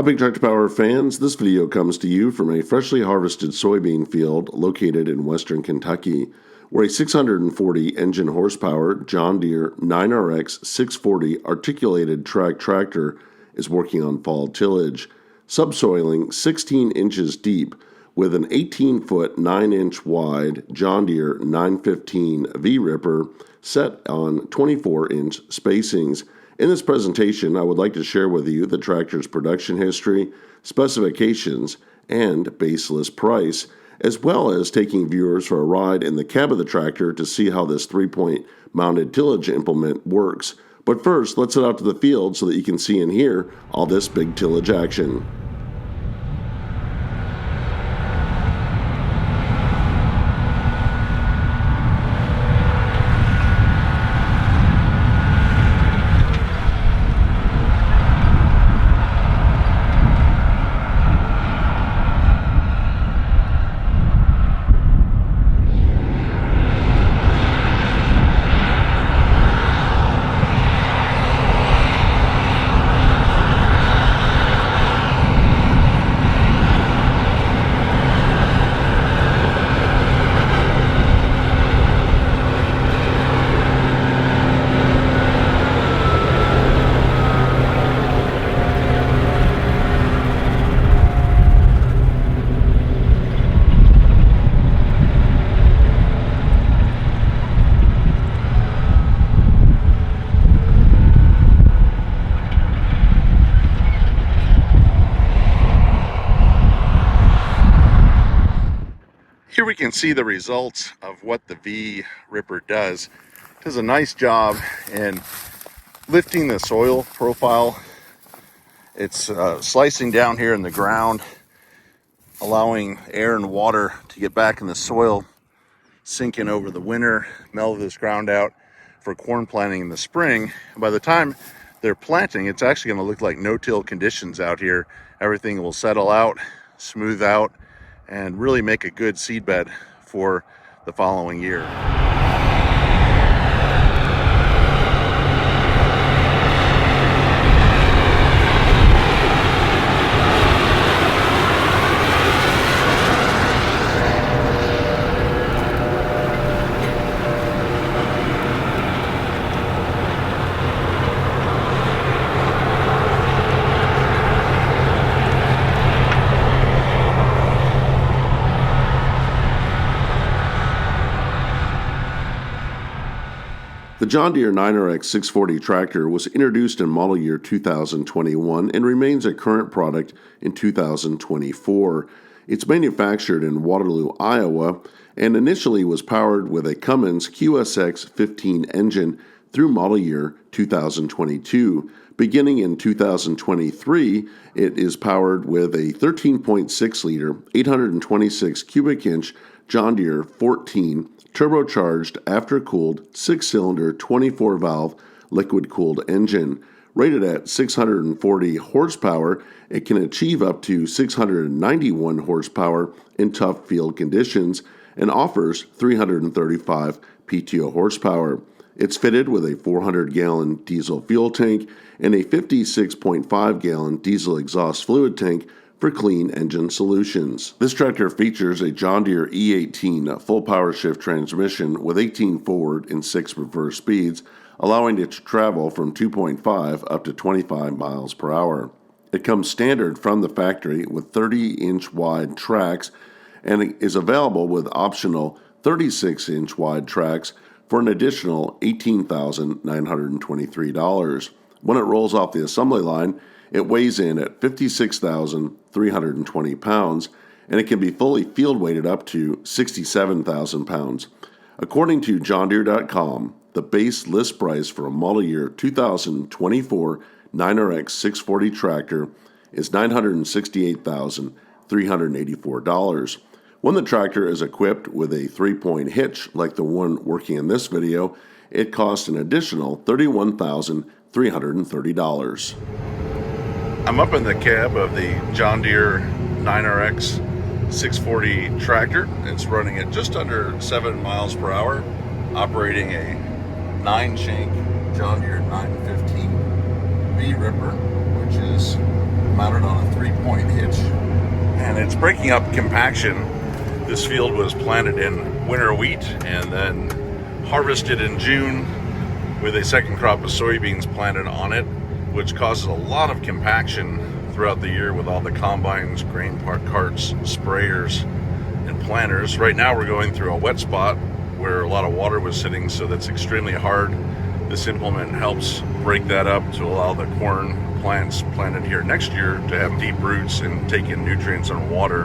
Hi Big Tractor Power fans, this video comes to you from a freshly harvested soybean field located in western Kentucky, where a 640 engine horsepower John Deere 9RX 640 articulated track tractor is working on fall tillage, subsoiling 16 inches deep with an 18-foot 9-inch wide John Deere 915 V-Ripper set on 24-inch spacings. In this presentation, I would like to share with you the tractor's production history, specifications, and base list price, as well as taking viewers for a ride in the cab of the tractor to see how this 3-point mounted tillage implement works. But first, let's head out to the field so that you can see and hear all this big tillage action. Here we can see the results of what the V-Ripper does. It does a nice job in lifting the soil profile. It's slicing down here in the ground, allowing air and water to get back in the soil, sink in over the winter, mellow this ground out for corn planting in the spring. And by the time they're planting, it's actually going to look like no-till conditions out here. Everything will settle out, smooth out, and really make a good seed bed for the following year. The John Deere 9RX 640 tractor was introduced in model year 2021 and remains a current product in 2024. It's manufactured in Waterloo, Iowa, and initially was powered with a Cummins QSX 15 engine through model year 2022. Beginning in 2023, it is powered with a 13.6-liter, 826 cubic inch John Deere 14 turbocharged, after-cooled, 6-cylinder, 24-valve, liquid-cooled engine. Rated at 640 horsepower, it can achieve up to 691 horsepower in tough field conditions and offers 335 PTO horsepower. It's fitted with a 400-gallon diesel fuel tank and a 56.5-gallon diesel exhaust fluid tank for clean engine solutions. This tractor features a John Deere E18 full power shift transmission with 18 forward and 6 reverse speeds, allowing it to travel from 2.5 up to 25 miles per hour. It comes standard from the factory with 30-inch wide tracks and it is available with optional 36-inch wide tracks for an additional $18,923. When it rolls off the assembly line, it weighs in at 56,320 pounds, and it can be fully field weighted up to 67,000 pounds. According to JohnDeere.com, the base list price for a model year 2024 9RX 640 tractor is $968,384. When the tractor is equipped with a 3-point hitch like the one working in this video, it costs an additional $31,330. I'm up in the cab of the John Deere 9RX 640 tractor. It's running at just under 7 miles per hour, operating a 9-shank John Deere 915 V-Ripper, which is mounted on a 3-point hitch, and it's breaking up compaction. This field was planted in winter wheat and then harvested in June with a second crop of soybeans planted on it, which causes a lot of compaction throughout the year with all the combines, grain carts, sprayers, and planters. Right now we're going through a wet spot where a lot of water was sitting, so that's extremely hard. This implement helps break that up to allow the corn plants planted here next year to have deep roots and take in nutrients and water.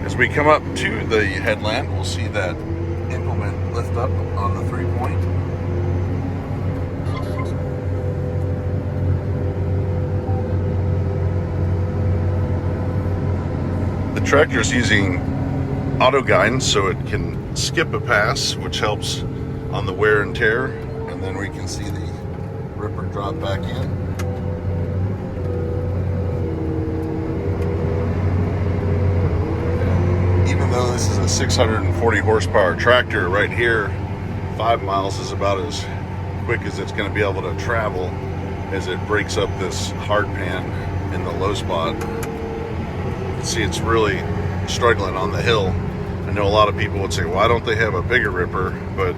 As we come up to the headland, we'll see that implement lift up on the 3-point. The tractor is using auto guidance, so it can skip a pass, which helps on the wear and tear. And then we can see the ripper drop back in. Even though this is a 640 horsepower tractor, right here 5 miles is about as quick as it's going to be able to travel as it breaks up this hard pan in the low spot. See, it's really struggling on the hill. I know a lot of people would say, why don't they have a bigger ripper? But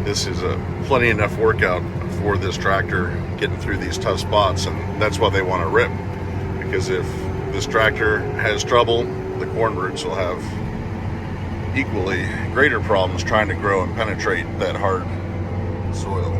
this is a plenty enough workout for this tractor getting through these tough spots, and that's why they want to rip, because if this tractor has trouble, the corn roots will have equally greater problems trying to grow and penetrate that hard soil.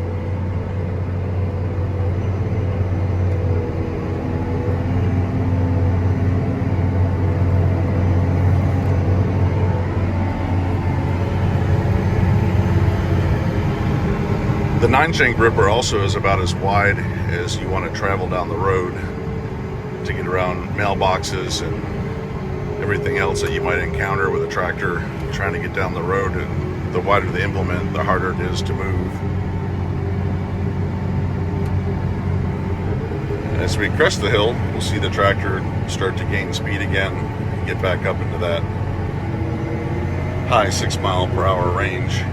The 9-shank ripper also is about as wide as you want to travel down the road to get around mailboxes and everything else that you might encounter with a tractor trying to get down the road. And the wider the implement, the harder it is to move. As we crest the hill, we'll see the tractor start to gain speed again, get back up into that high 6-mile-per-hour range.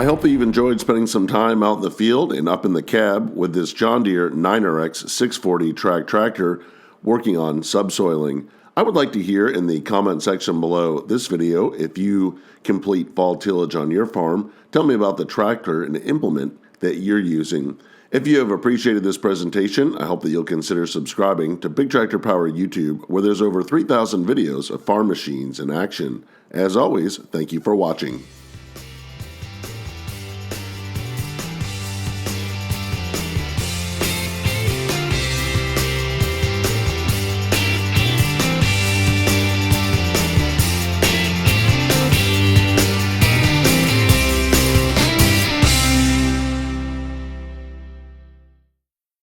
I hope that you've enjoyed spending some time out in the field and up in the cab with this John Deere 9RX 640 track tractor working on subsoiling. I would like to hear in the comment section below this video if you complete fall tillage on your farm. Tell me about the tractor and implement that you're using. If you have appreciated this presentation, I hope that you'll consider subscribing to Big Tractor Power YouTube, where there's over 3,000 videos of farm machines in action. As always, thank you for watching.